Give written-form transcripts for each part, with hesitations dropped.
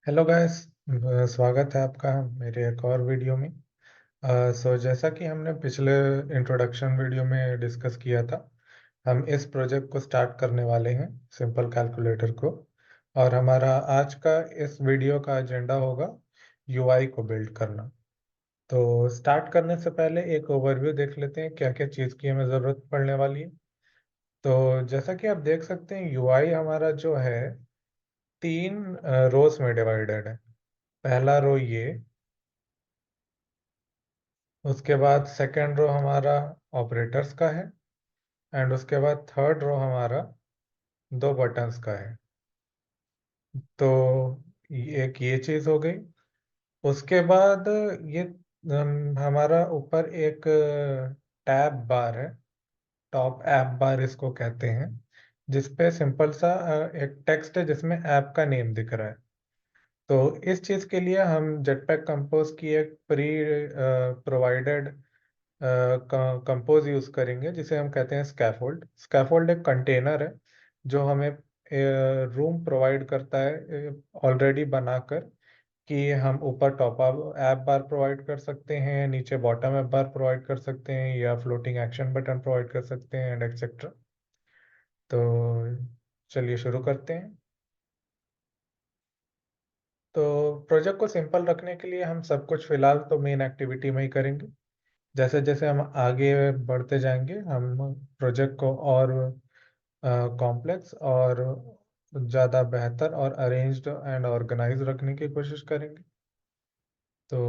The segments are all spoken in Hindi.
Hello guys. स्वागत है आपका मेरे एक और वीडियो में। जैसा कि हमने पिछले इंट्रोडक्शन वीडियो में डिस्कस किया था, हम इस प्रोजेक्ट को स्टार्ट करने वाले हैं, सिंपल कैलकुलेटर को। और हमारा आज का इस वीडियो का एजेंडा होगा यूआई को बिल्ड करना। तो स्टार्ट करने से पहले एक ओवरव्यू देख लेते हैं क्या क्या चीज़ की हमें ज़रूरत पड़ने वाली है। तो जैसा कि आप देख सकते हैं, यूआई हमारा जो है तीन रोज में डिवाइडेड है। पहला रो ये, उसके बाद सेकंड रो हमारा ऑपरेटर्स का है, एंड उसके बाद थर्ड रो हमारा दो बटन्स का है। तो एक ये चीज हो गई। उसके बाद ये हमारा ऊपर एक टैब बार है, टॉप ऐप बार इसको कहते हैं, जिसपे सिंपल सा एक टेक्स्ट है जिसमें ऐप का नेम दिख रहा है। तो इस चीज के लिए हम जेटपैक कंपोज की एक प्री प्रोवाइडेड कंपोज यूज करेंगे, जिसे हम कहते हैं स्कैफोल्ड। स्कैफोल्ड एक कंटेनर है जो हमें रूम प्रोवाइड करता है ऑलरेडी बनाकर, कि हम ऊपर टॉप ऐप बार प्रोवाइड कर सकते हैं, नीचे बॉटम ऐप बार प्रोवाइड कर सकते हैं, या फ्लोटिंग एक्शन बटन प्रोवाइड कर सकते हैं, एंड एक्सेट्रा। तो चलिए शुरू करते हैं। तो प्रोजेक्ट को सिंपल रखने के लिए हम सब कुछ फिलहाल तो मेन एक्टिविटी में ही करेंगे। जैसे जैसे हम आगे बढ़ते जाएंगे, हम प्रोजेक्ट को और कॉम्प्लेक्स और ज़्यादा बेहतर और अरेंज्ड एंड ऑर्गेनाइज रखने की कोशिश करेंगे। तो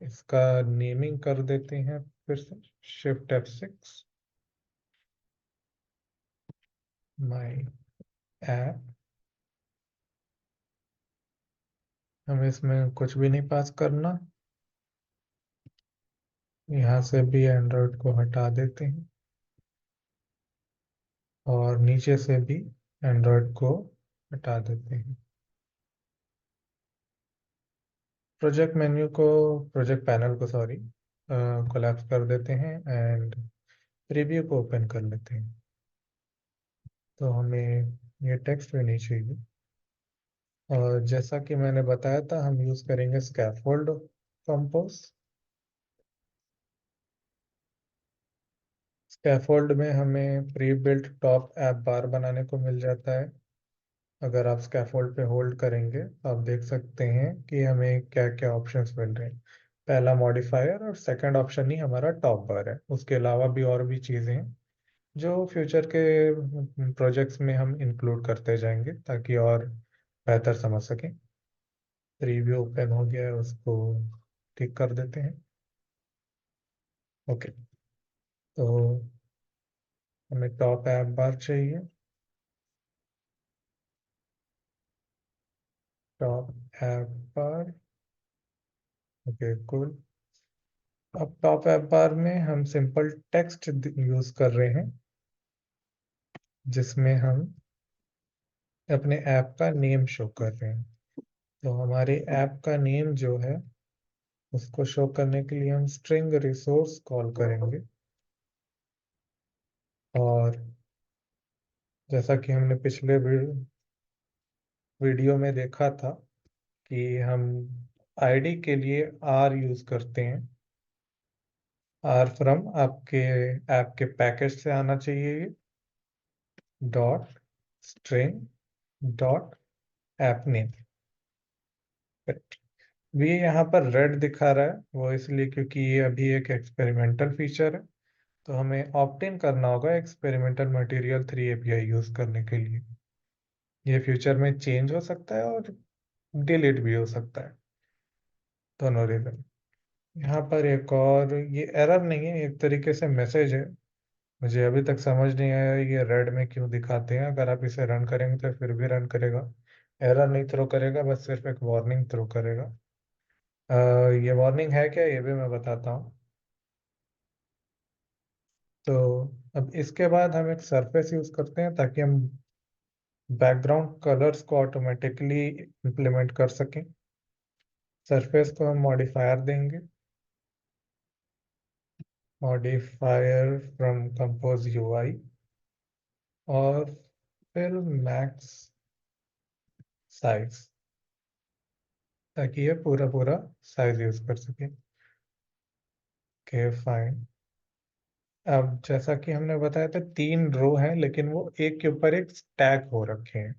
इसका नेमिंग कर देते हैं फिर से, शिफ्ट F6, माई ऐप। हमें इसमें कुछ भी नहीं पास करना। यहाँ से भी एंड्रॉयड को हटा देते हैं, और नीचे से भी एंड्रॉयड को हटा देते हैं। प्रोजेक्ट मेन्यू को, प्रोजेक्ट पैनल को सॉरी, कोलैप्स कर देते हैं, एंड प्रीव्यू को ओपन कर लेते हैं। तो हमें ये टेक्स्ट भी नहीं चाहिए। और जैसा कि मैंने बताया था, हम यूज़ करेंगे स्कैफोल्ड कंपोज। स्कैफोल्ड में हमें प्री बिल्ट टॉप ऐप बार बनाने को मिल जाता है। अगर आप स्कैफोल्ड पे होल्ड करेंगे तो आप देख सकते हैं कि हमें क्या क्या ऑप्शंस मिल रहे हैं। पहला मॉडिफायर, और सेकंड ऑप्शन ही हमारा टॉप बार है। उसके अलावा भी और भी चीज़ें हैं जो फ्यूचर के प्रोजेक्ट्स में हम इंक्लूड करते जाएंगे ताकि और बेहतर समझ सकें। रिव्यू ओपन हो गया है, उसको ठीक कर देते हैं। ओके। तो हमें टॉप ऐप बार चाहिए, top app bar. Okay cool. अब टॉप ऐप बार में हम सिंपल टेक्स्ट यूज कर रहे हैं, जिसमें हम अपने ऐप का नेम शो कर रहे हैं। तो हमारे ऐप का नेम जो है, उसको शो करने के लिए हम स्ट्रिंग रिसोर्स कॉल करेंगे। और जैसा कि हमने पिछले वीडियो में देखा था कि हम आईडी के लिए आर यूज करते हैं। आर फ्रॉम आपके ऐप के पैकेज से आना चाहिए ये, dot string dot app name. ये यहाँ पर रेड दिखा रहा है, वो इसलिए क्योंकि ये अभी एक एक्सपेरिमेंटल फीचर है। तो हमें ऑप्ट इन करना होगा एक्सपेरिमेंटल मटेरियल 3 एपीआई यूज करने के लिए। ये फ्यूचर में चेंज हो सकता है और डिलीट भी हो सकता है, दोनों रीजन। यहाँ पर एक और, ये एरर नहीं है, एक तरीके से मैसेज है। मुझे अभी तक समझ नहीं आया ये रेड में क्यों दिखाते हैं। अगर आप इसे रन करेंगे तो फिर भी रन करेगा, एरर नहीं थ्रो करेगा, बस सिर्फ एक वार्निंग थ्रो करेगा। अ, ये वार्निंग है क्या, ये भी मैं बताता हूँ। तो अब इसके बाद हम एक सरफेस यूज करते हैं ताकि हम बैकग्राउंड कलर्स को ऑटोमेटिकली इम्प्लीमेंट कर सकें। सरफेस को हम मॉडिफायर देंगे, मॉडिफायर फ्रॉम कंपोज यूआई, और फिर मैक्स साइज। ताकि ये पूरा पूरा साइज यूज कर सके। Okay fine. अब जैसा कि हमने बताया था 3 रो हैं, लेकिन वो एक के ऊपर एक स्टैक हो रखे हैं।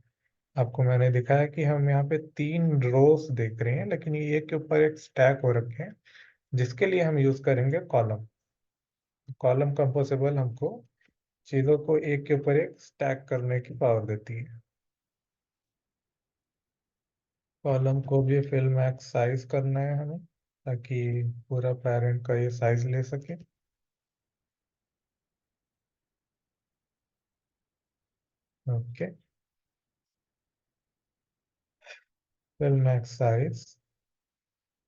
आपको मैंने दिखाया कि हम यहाँ पे 3 रोज देख रहे हैं, लेकिन ये एक के ऊपर एक स्टैक हो रखे हैं, जिसके लिए हम यूज करेंगे कॉलम। कॉलम कंपोजिबल हमको चीजों को एक के ऊपर एक स्टैक करने की पावर देती है। कॉलम को भी फिल मैक्स साइज करना है हमें, ताकि पूरा पेरेंट का ये साइज ले सके। Okay, fill max size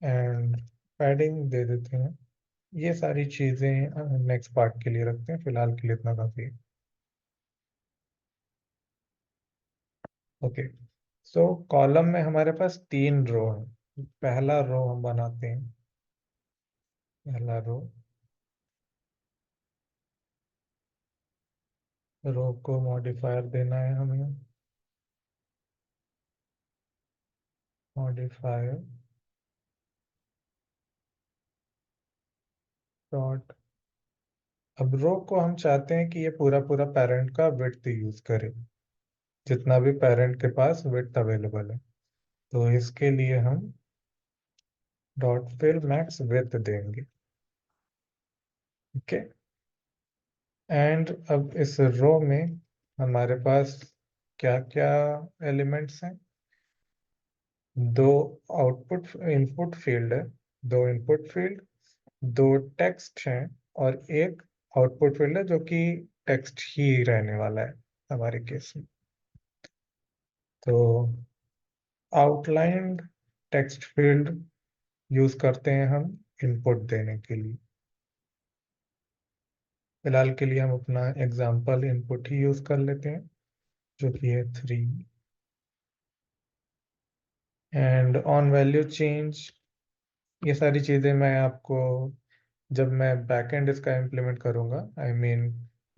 and padding दे देते हैं। ये सारी चीजें नेक्स्ट पार्ट के लिए रखते हैं, फिलहाल के लिए इतना काफी है। ओके, सो कॉलम में हमारे पास 3 रो हैं। पहला रो हम बनाते हैं। पहला रो को मॉडिफायर देना है हमें। Modifier dot. अब रो को हम चाहते हैं कि ये पूरा पूरा पेरेंट का विड्थ यूज करे, जितना भी पेरेंट के पास विड्थ अवेलेबल है। तो इसके लिए हम डॉट फिल मैक्स विड्थ देंगे। ओके, एंड अब इस रो में हमारे पास क्या क्या एलिमेंट्स हैं? 2 आउटपुट इनपुट फील्ड है, 2 इनपुट फील्ड, 2 टेक्स्ट हैं, और एक आउटपुट फील्ड है जो कि टेक्स्ट ही रहने वाला है हमारे केस में। तो आउटलाइंड टेक्स्ट फील्ड यूज करते हैं हम इनपुट देने के लिए। फिलहाल के लिए हम अपना एग्जाम्पल इनपुट ही यूज कर लेते हैं, जो कि है 3। एंड ऑन वैल्यू चेंज, ये सारी चीज़ें मैं आपको जब मैं बैकएंड इसका इम्प्लीमेंट करूँगा, आई मीन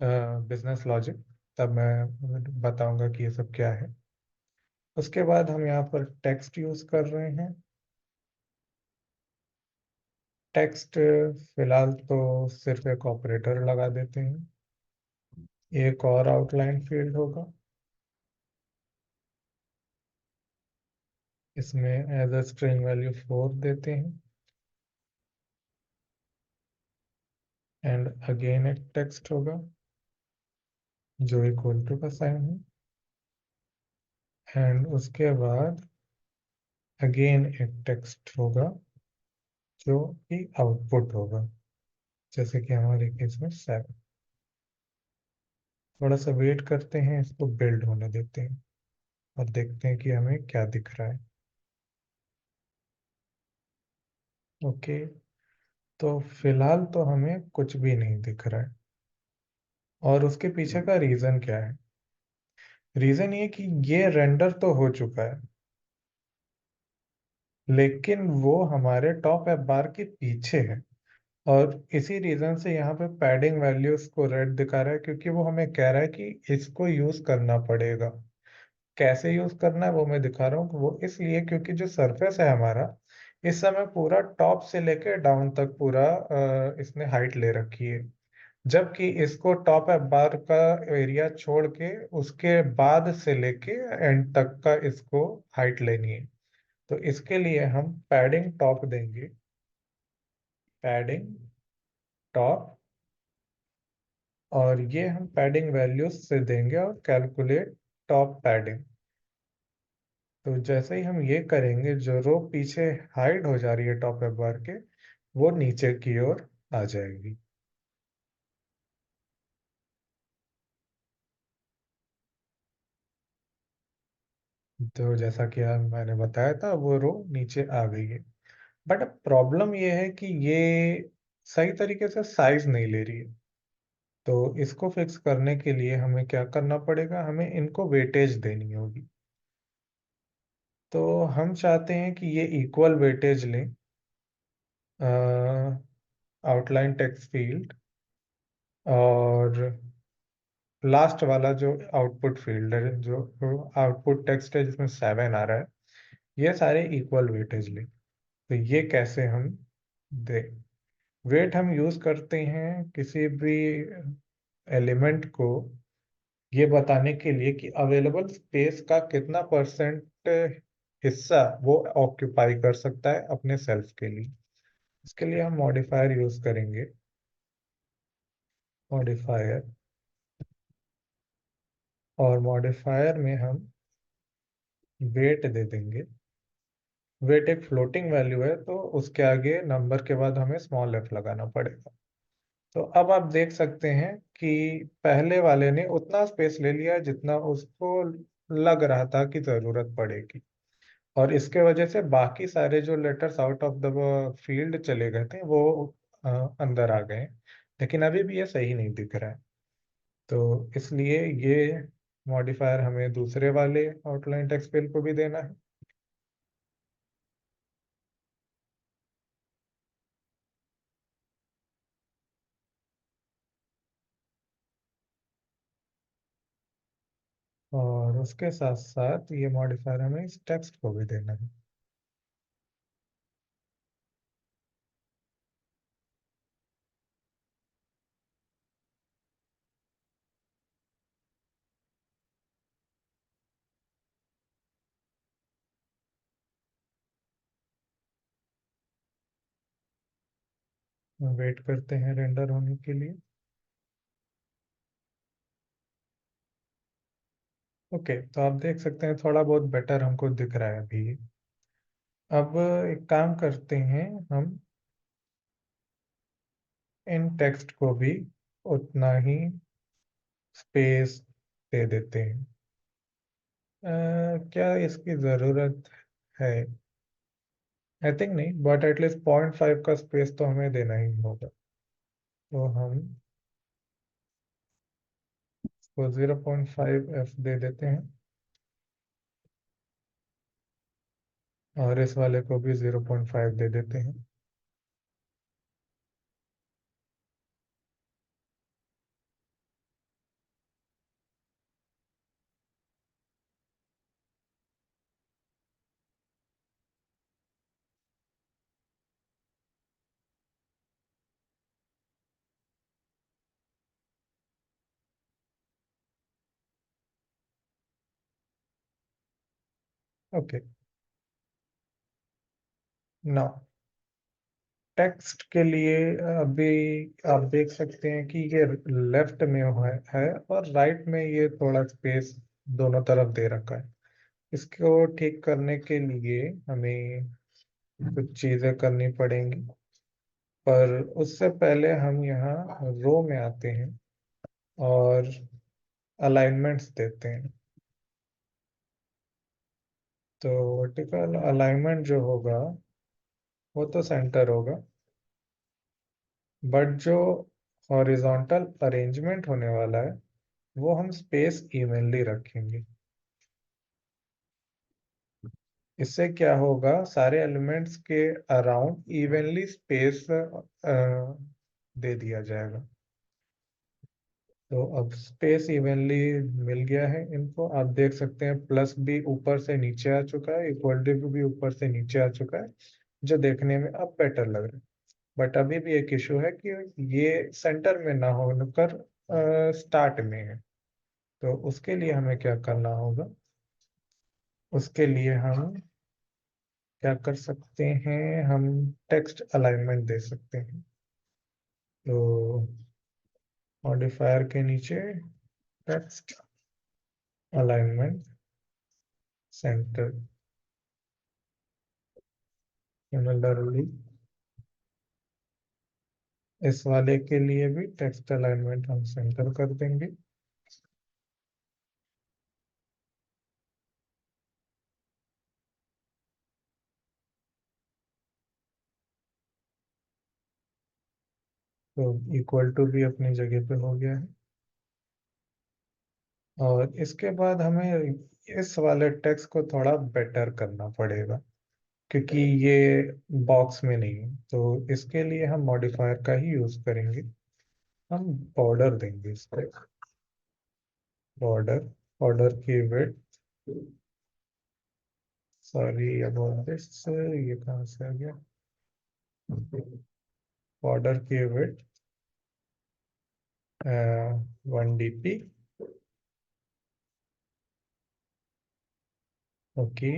बिजनेस लॉजिक, तब मैं बताऊंगा कि ये सब क्या है। उसके बाद हम यहाँ पर टेक्स्ट यूज कर रहे हैं। टेक्स्ट फिलहाल तो सिर्फ एक ऑपरेटर लगा देते हैं। एक और आउटलाइन फील्ड होगा, इसमें एज अ स्ट्रिंग वैल्यू 4 देते हैं। एंड अगेन एक टेक्स्ट होगा जो इक्वल टू का साइन है। एंड उसके बाद अगेन एक टेक्स्ट होगा जो कि आउटपुट होगा, जैसे कि हमारे केस में 7। थोड़ा सा वेट करते हैं, इसको बिल्ड होने देते हैं और देखते हैं कि हमें क्या दिख रहा है। ओके, तो फिलहाल तो हमें कुछ भी नहीं दिख रहा है, और उसके पीछे का रीजन क्या है? रीजन ये कि ये रेंडर तो हो चुका है, लेकिन वो हमारे टॉप एप बार के पीछे है। और इसी रीजन से यहाँ पे पैडिंग वैल्यूज को रेड दिखा रहा है, क्योंकि वो हमें कह रहा है कि इसको यूज करना पड़ेगा। कैसे यूज करना है वो मैं दिखा रहा हूँ। वो इसलिए क्योंकि जो सरफेस है हमारा, इस समय पूरा टॉप से लेके डाउन तक पूरा इसने हाइट ले रखी है, जबकि इसको टॉप एप बार का एरिया छोड़ के उसके बाद से लेके एंड तक का इसको हाइट लेनी है। तो इसके लिए हम पैडिंग टॉप देंगे। पैडिंग टॉप, और ये हम पैडिंग वैल्यूज से देंगे और कैलकुलेट टॉप पैडिंग। तो जैसे ही हम ये करेंगे, जो रो पीछे हाइड हो जा रही है टॉप एप बार के, वो नीचे की ओर आ जाएगी। तो जैसा कि मैंने बताया था, वो रो नीचे आ गई है। बट अब प्रॉब्लम ये है कि ये सही तरीके से साइज नहीं ले रही है। तो इसको फिक्स करने के लिए हमें क्या करना पड़ेगा? हमें इनको वेटेज देनी होगी। तो हम चाहते हैं कि ये इक्वल वेटेज लें। आउटलाइन टेक्स्ट फील्ड और लास्ट वाला जो आउटपुट फील्ड है, जो आउटपुट टेक्स्ट है जिसमें 7 आ रहा है, ये सारे इक्वल वेटेज ले। तो ये कैसे हम दे, वेट हम यूज करते हैं किसी भी एलिमेंट को ये बताने के लिए कि अवेलेबल स्पेस का कितना परसेंट हिस्सा वो ऑक्यूपाई कर सकता है अपने सेल्फ के लिए। इसके लिए हम मॉडिफायर यूज करेंगे, मॉडिफायर। और मॉडिफायर में हम वेट दे देंगे। वेट एक फ्लोटिंग वैल्यू है, तो उसके आगे नंबर के बाद हमें स्मॉल एफ लगाना पड़ेगा। तो अब आप देख सकते हैं कि पहले वाले ने उतना स्पेस ले लिया जितना उसको लग रहा था कि जरूरत पड़ेगी, और इसके वजह से बाकी सारे जो letters out of the field चले गए थे वो अ, अंदर आ गए। लेकिन अभी भी ये सही नहीं दिख रहा है, तो इसलिए ये मॉडिफायर हमें दूसरे वाले आउटलाइन टेक्स्ट फील्ड को भी देना है। और उसके साथ साथ ये मॉडिफायर हमें इस टेक्स्ट को भी देना है। वेट करते हैं रेंडर होने के लिए। ओके, तो आप देख सकते हैं थोड़ा बहुत बेटर हमको दिख रहा है अभी। अब एक काम करते हैं, हम इन टेक्स्ट को भी उतना ही स्पेस दे देते हैं। क्या इसकी ज़रूरत है? आई थिंक नहीं, बट एटलीस्ट 0.5 का स्पेस तो हमें देना ही होगा। तो हम इसको 0.5 f दे देते हैं, और इस वाले को भी 0.5 दे देते हैं। ओके, नाउ टेक्स्ट के लिए अभी आप देख सकते हैं कि ये लेफ्ट में है और राइट में ये थोड़ा स्पेस दोनों तरफ दे रखा है। इसको ठीक करने के लिए हमें कुछ चीज़ें करनी पड़ेंगी, पर उससे पहले हम यहाँ रो में आते हैं और अलाइनमेंट्स देते हैं। तो वर्टिकल अलाइनमेंट जो होगा वो तो सेंटर होगा, बट जो हॉरिजॉन्टल अरेंजमेंट होने वाला है वो हम स्पेस इवनली रखेंगे। इससे क्या होगा, सारे एलिमेंट्स के अराउंड इवनली स्पेस दे दिया जाएगा। तो अब स्पेस इवनली मिल गया है इनको। आप देख सकते हैं प्लस भी ऊपर से नीचे आ चुका है, इक्वल टू भी ऊपर से नीचे आ चुका है, जो देखने में अब बेटर लग रहा है। बट अभी भी एक इशू है कि ये सेंटर में ना होकर स्टार्ट में है। तो उसके लिए हमें क्या करना होगा, उसके लिए हम क्या कर सकते हैं, हम टेक्स्ट अलाइनमेंट दे सकते हैं। तो मॉडिफायर के नीचे टेक्स्ट अलाइनमेंट सेंटर, सिमिलरली इस वाले के लिए भी टेक्स्ट अलाइनमेंट हम सेंटर कर देंगे। तो इक्वल टू भी अपनी जगह पे हो गया है। और इसके बाद हमें इस वाले टेक्स्ट को थोड़ा बेटर करना पड़ेगा, क्योंकि ये बॉक्स में नहीं है। तो इसके लिए हम मॉडिफायर का ही यूज करेंगे। हम बॉर्डर देंगे इस पे, बॉर्डर, बॉर्डर की विड्थ सॉरी अबाउट दिस, ये कहाँ से आ गया? बॉर्डर की विड्थ 1 dp। ओके।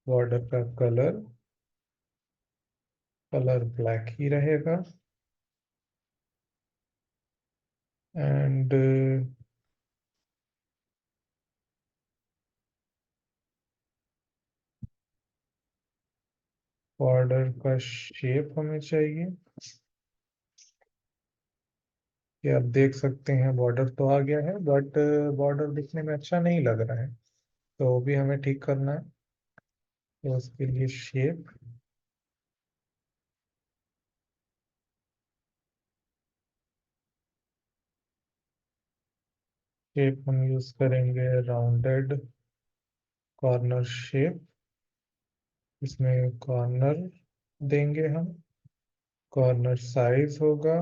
बॉर्डर का कलर कलर ब्लैक ही रहेगा। एंड बॉर्डर का शेप हमें चाहिए। ये आप देख सकते हैं, बॉर्डर तो आ गया है बट बॉर्डर दिखने में अच्छा नहीं लग रहा है, तो वो भी हमें ठीक करना है। तो उसके लिए शेप हम यूज करेंगे राउंडेड कॉर्नर शेप। इसमें कॉर्नर देंगे हम। कॉर्नर साइज होगा,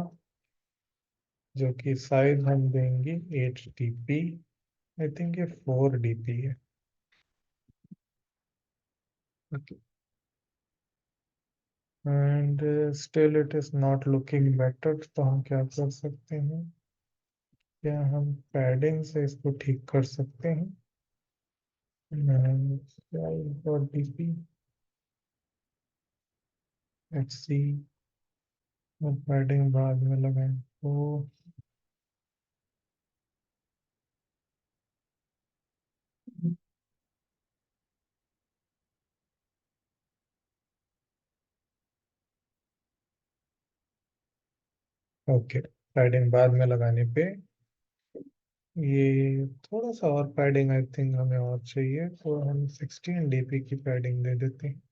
जो कि साइज हम देंगे 8 dp। आई थिंक ये 4 dp है। And still it is not looking better, तो हम क्या कर सकते हैं? क्या हम पैडिंग से इसको ठीक कर सकते हैं? डीपी एच सी, और पैडिंग बाद में लगाएं तो। ओके, पैडिंग बाद में लगाने पे ये थोड़ा सा और पैडिंग आई थिंक हमें और चाहिए, तो हम 16 dp की पैडिंग दे देते हैं।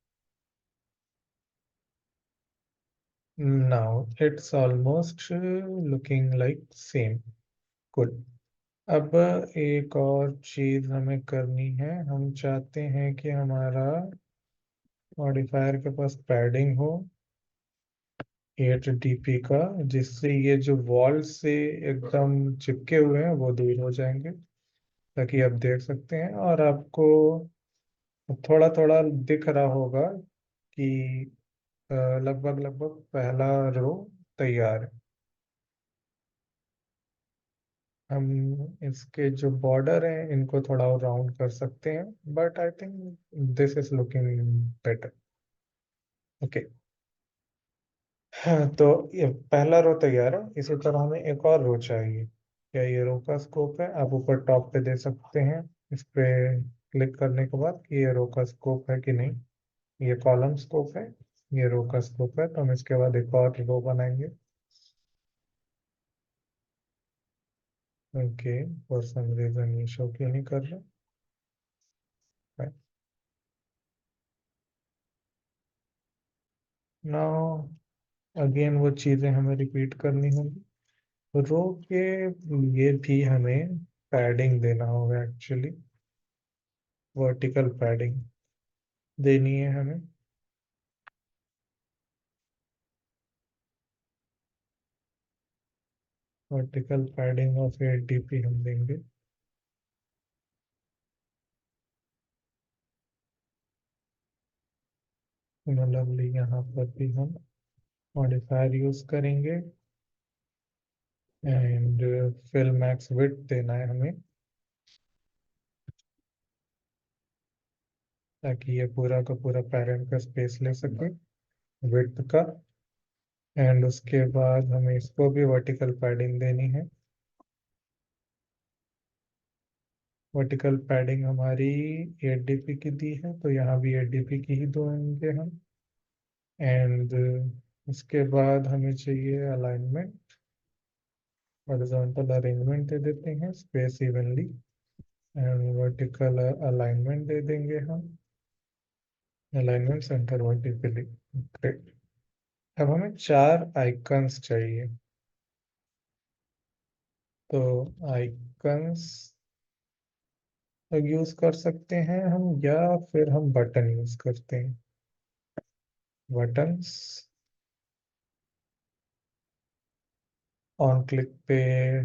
Now it's almost looking like same. Good. अब एक और चीज हमें करनी है, हम चाहते हैं कि हमारा मॉडिफायर के पास पैडिंग हो 8 dp का, जिससे ये जो वॉल से एकदम चिपके हुए हैं वो दूर हो जाएंगे, ताकि आप देख सकते हैं और आपको थोड़ा थोड़ा दिख रहा होगा कि लगभग लगभग पहला रो तैयार है। हम इसके जो बॉर्डर हैं इनको थोड़ा और राउंड कर सकते हैं, but I think this is looking better. Okay. हाँ, तो ये पहला रो तैयार है। इसी तरह हमें एक और रो चाहिए। क्या ये रो का स्कोप है? आप ऊपर टॉप पे दे सकते हैं, इस पे क्लिक करने के बाद कि ये रो का स्कोप है कि नहीं। ये कॉलम स्कोप है, ये रो का स्कोप है, तो हम इसके बाद एक और रो बनाएंगे। ओके, फॉर सम रीजन ये शो क्यों नहीं कर रहा? नाउ अगेन वो चीज़ें हमें रिपीट करनी होंगी। रो के ये भी हमें पैडिंग देना होगा एक्चुअली। वर्टिकल पैडिंग देनी है हमें। वर्टिकल पैडिंग ऑफ 8 dp हम देंगे। मतलब यहाँ पर भी हम मॉडिफायर यूज करेंगे एंड फिल मैक्स विड्थ देना है हमें, ताकि ये पूरा का पूरा पैरेंट का स्पेस ले सके विड्थ का। एंड उसके बाद हमें इसको भी वर्टिकल पैडिंग देनी है। वर्टिकल पैडिंग हमारी 8 dp की दी है, तो यहाँ भी 8 dp की ही देंगे हम। एंड उसके बाद हमें चाहिए अलाइनमेंट। हॉरिजॉन्टल अरेंजमेंट दे देते हैं, space evenly. And vertical alignment दे देंगे हम, अलाइनमेंट सेंटर वर्टिकली। ग्रेट। अब हमें 4 आइकन्स चाहिए। तो आइकन्स यूज कर सकते हैं हम, या फिर हम बटन यूज करते हैं। बटन्स ऑन क्लिक पे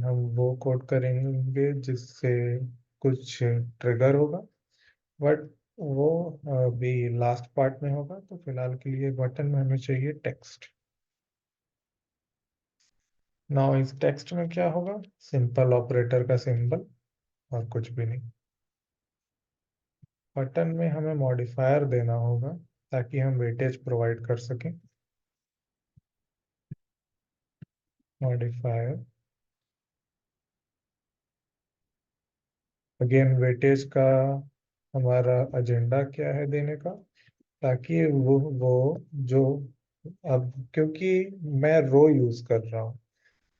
हम वो कोड करेंगे जिससे कुछ ट्रिगर होगा, बट वो अभी लास्ट पार्ट में होगा, तो फिलहाल के लिए बटन में हमें चाहिए टेक्स्ट। नाउ इस टेक्स्ट में क्या होगा? सिंपल ऑपरेटर का सिंबल, और कुछ भी नहीं। बटन में हमें मॉडिफायर देना होगा ताकि हम वेटेज प्रोवाइड कर सकें। मॉडिफायर, अगेन वेटेज का हमारा एजेंडा क्या है देने का, ताकि वो जो, अब क्योंकि मैं रो यूज कर रहा हूँ,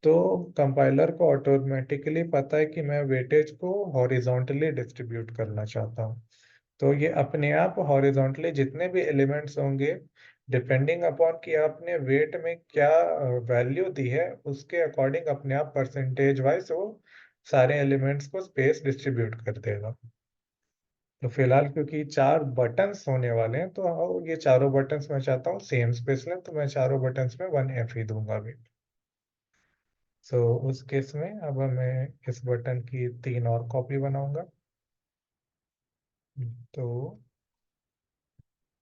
तो कंपाइलर को ऑटोमेटिकली पता है कि मैं वेटेज को हॉरिजॉन्टली डिस्ट्रीब्यूट करना चाहता हूँ। तो ये अपने आप हॉरिजॉन्टली जितने भी एलिमेंट्स होंगे, डिपेंडिंग अपॉन कि आपने वेट में क्या वैल्यू दी है, उसके अकॉर्डिंग अपने आप परसेंटेज वाइज वो सारे एलिमेंट्स को स्पेस डिस्ट्रीब्यूट कर देगा। तो फिलहाल क्योंकि चार बटन्स होने वाले हैं, तो ये चारों बटन्स मैं चाहता हूँ सेम स्पेस लें, तो मैं चारों बटन्स में 1F ही दूंगा अभी। सो उस केस में अब मैं इस बटन की 3 और कॉपी बनाऊंगा। तो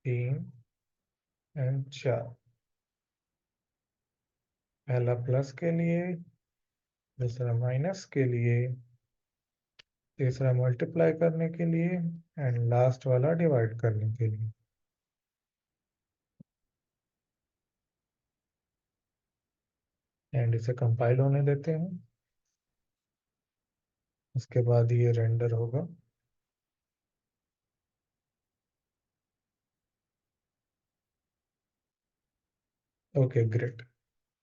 3 और 4, पहला प्लस के लिए, दूसरा माइनस के लिए, तीसरा मल्टीप्लाई करने के लिए, एंड लास्ट वाला डिवाइड करने के लिए। एंड इसे कंपाइल होने देते हैं। उसके बाद ये रेंडर होगा। Okay great.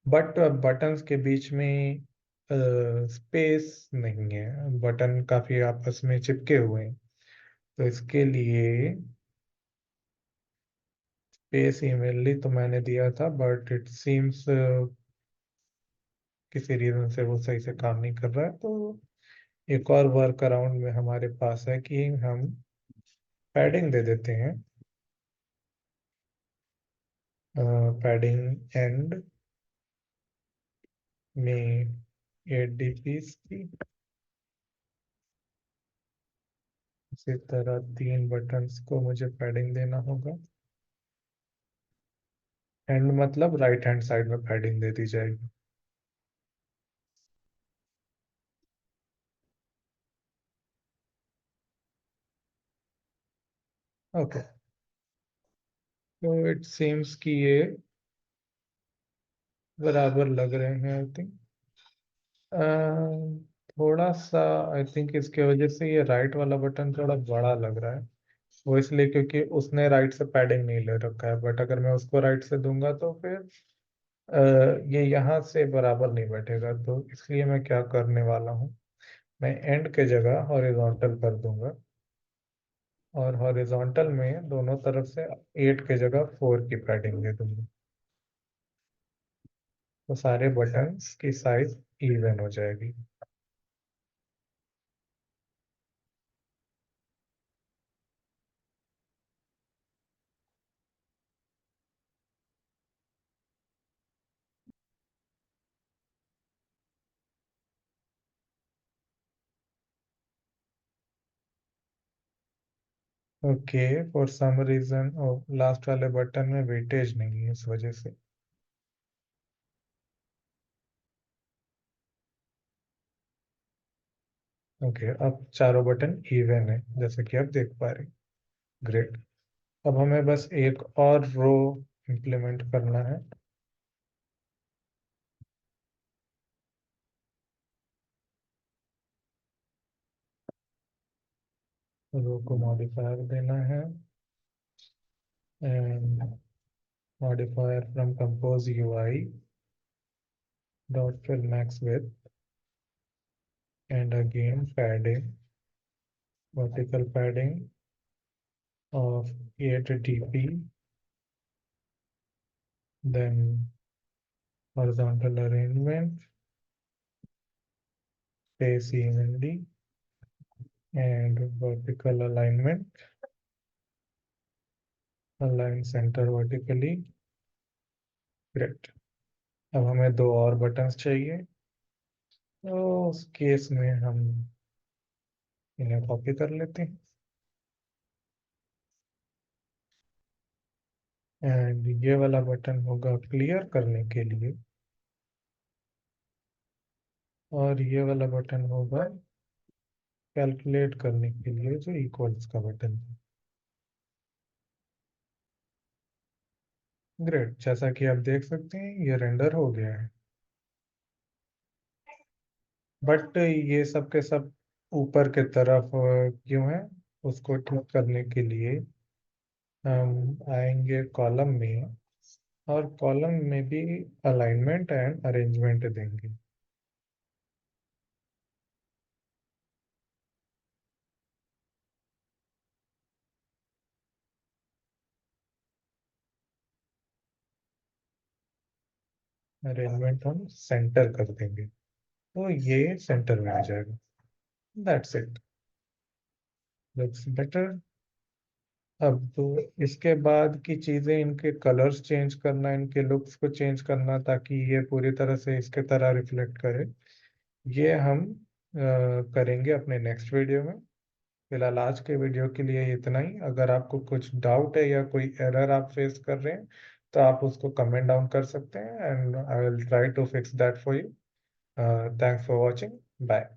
बट बटन्स के बीच में स्पेस नहीं है, बटन काफी आपस में चिपके हुए हैं। तो इसके लिए स्पेस ईमेनली तो मैंने दिया था, बट इट सीम्स किसी रीजन से वो सही से काम नहीं कर रहा है। तो एक और वर्क अराउंड में हमारे पास है कि हम पैडिंग दे देते हैं। पैडिंग एंड में 8 dps की, इसी तरह 3 बटन्स को मुझे पैडिंग देना होगा। एंड मतलब राइट हैंड साइड में पैडिंग दे दी जाएगी। ओके, तो इट सीम्स कि ये बराबर लग रहे हैं आई थिंक। थोड़ा सा आई थिंक इसके वजह से ये राइट वाला बटन थोड़ा बड़ा लग रहा है। वो इसलिए क्योंकि उसने राइट से पैडिंग नहीं ले रखा है, बट अगर मैं उसको राइट से दूंगा तो फिर ये यहाँ से बराबर नहीं बैठेगा। तो इसलिए मैं क्या करने वाला हूँ, मैं एंड के जगह हॉरिजॉन्टल कर दूंगा, और हॉरिजॉन्टल में दोनों तरफ से 8 के जगह 4 की पैडिंग दे दूंगा। तो सारे बटन्स की साइज इवन हो जाएगी। Okay, for some reason last वाले बटन में वेटेज नहीं है, इस वजह से। ओके, अब चारों बटन इवन है जैसे कि आप देख पा रहे हैं। ग्रेट। अब हमें बस एक और रो इम्प्लीमेंट करना है। रो को मॉडिफायर देना है, and modifier from compose UI dot fill max width, and again padding, vertical padding of 8 dp, then horizontal arrangement, space evenly, and vertical alignment, align center vertically. Great। अब हमें 2 और बटन्स चाहिए, तो उस केस में हम इन्हें कॉपी कर लेते हैं। एंड ये वाला बटन होगा क्लियर करने के लिए, और ये वाला बटन होगा कैलकुलेट करने के लिए, जो इक्वल्स का बटन है। ग्रेट, जैसा कि आप देख सकते हैं ये रेंडर हो गया है। बट ये सब के सब ऊपर के तरफ क्यों है, उसको ठीक करने के लिए हम आएंगे कॉलम में, और कॉलम में भी अलाइनमेंट एंड अरेंजमेंट देंगे। अरेंजमेंट हम सेंटर कर देंगे, तो ये सेंटर में आ जाएगा। That's it, that's better. अब तो इसके बाद की चीजें, इनके कलर्स चेंज करना, इनके लुक्स को चेंज करना, ताकि ये पूरी तरह से इसके तरह रिफ्लेक्ट करे, ये हम करेंगे अपने नेक्स्ट वीडियो में। फिलहाल आज के वीडियो के लिए इतना ही। अगर आपको कुछ डाउट है या कोई एरर आप फेस कर रहे हैं, तो आप उसको कमेंट डाउन कर सकते हैं, and I will try to fix that for you. Thanks for watching, bye.